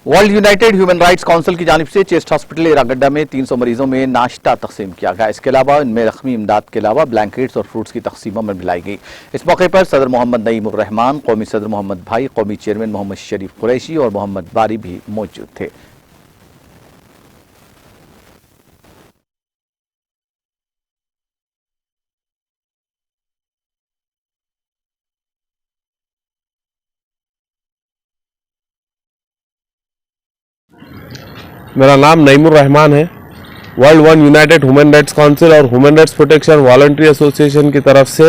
World United human rights council की जानिब से चेस्ट हॉस्पिटल इरागड्डा में 300 मरीजों में नाश्ता तकसीम किया गया। इसके अलावा इनमें रकमी इमदाद के अलावा ब्लैंकेट्स और फ्रूट्स की तकसीमों में मिलाई गई। इस मौके पर सदर मोहम्मद नईमुर रहमान, कौमी सदर मोहम्मद भाई, कौमी चेयरमैन मोहम्मद शरीफ कुरैशी और मोहम्मद बारी भी मौजूद थे। मेरा नाम नईमुर रहमान है। World one united human rights council और human rights protection voluntary association की तरफ से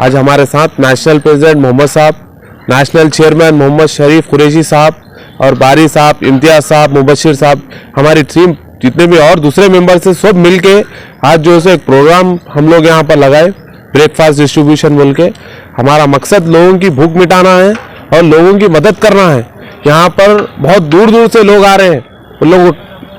आज हमारे साथ नेशनल प्रेसिडेंट मोहम्मद साहब, नेशनल चेयरमैन मोहम्मद शरीफ कुरैशी साहब और बारी साहब, इम्तियाज साहब, मुबशिर साहब, हमारी टीम जितने भी और दूसरे मेंबर से सब मिल के आज जो है एक प्रोग्राम हम लोग यहाँ पर लगाए, ब्रेकफास्ट डिस्ट्रीब्यूशन बोल के। हमारा मकसद लोगों की भूख मिटाना है और लोगों की मदद करना है। यहाँ पर बहुत दूर दूर से लोग आ रहे हैं। उन लोग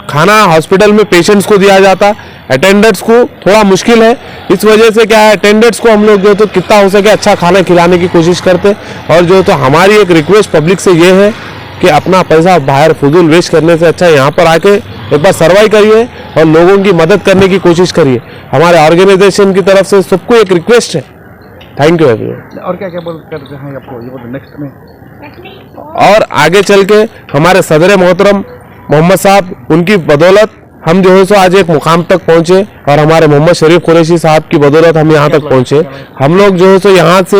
खाना हॉस्पिटल में पेशेंट्स को दिया जाता, अटेंडेंट्स को थोड़ा मुश्किल है। इस वजह से क्या है, अटेंडेंट्स को हम लोग जो तो कितना हो सके अच्छा खाना खिलाने की कोशिश करते। और जो तो हमारी एक रिक्वेस्ट पब्लिक से ये है कि अपना पैसा बाहर फजूल वेस्ट करने से अच्छा यहाँ पर आके एक बार सर्वाइव करिए और लोगों की मदद करने की कोशिश करिए। हमारे ऑर्गेनाइजेशन की तरफ से सबको एक रिक्वेस्ट है। Thank you everyone. और क्या क्या करते हैं आपको ये बोलते नेक्स्ट में? और आगे चल के हमारे सदर मोहतरम मोहम्मद साहब, उनकी बदौलत हम जो है सो आज एक मुकाम तक पहुंचे और हमारे मोहम्मद शरीफ कुरैशी साहब की बदौलत हम यहाँ तक पहुंचे। हम लोग जो है सो यहाँ से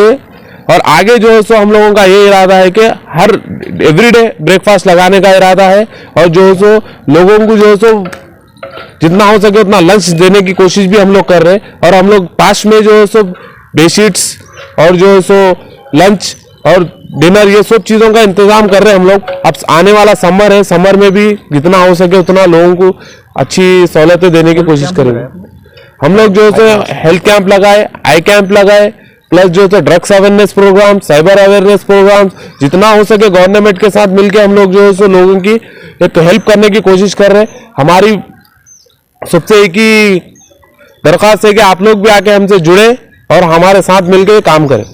और आगे जो है सो हम लोगों का ये इरादा है कि हर एवरीडे ब्रेकफास्ट लगाने का इरादा है और जो है सो लोगों को जो है सो जितना हो सके उतना लंच देने की कोशिश भी हम लोग कर रहे हैं। और हम लोग पास में जो है सो बेडशीट्स और जो है सो लंच और डिनर ये सब चीज़ों का इंतजाम कर रहे हैं हम लोग। अब आने वाला समर है, समर में भी जितना हो सके उतना लोगों को अच्छी सहूलतें देने की कोशिश करेंगे। हम लोग जो है हेल्थ कैंप लगाए, आई कैंप लगाए, प्लस जो है drugs awareness programme, cyber awareness programme, जितना हो सके गवर्नमेंट के साथ मिलकर हम लोग जो है सो लोगों की एक हेल्प करने की कोशिश कर रहे हैं। हमारी सबसे एक ही दरख्वास्त है कि आप लोग भी आके हमसे जुड़े और हमारे साथ मिलकर काम करें।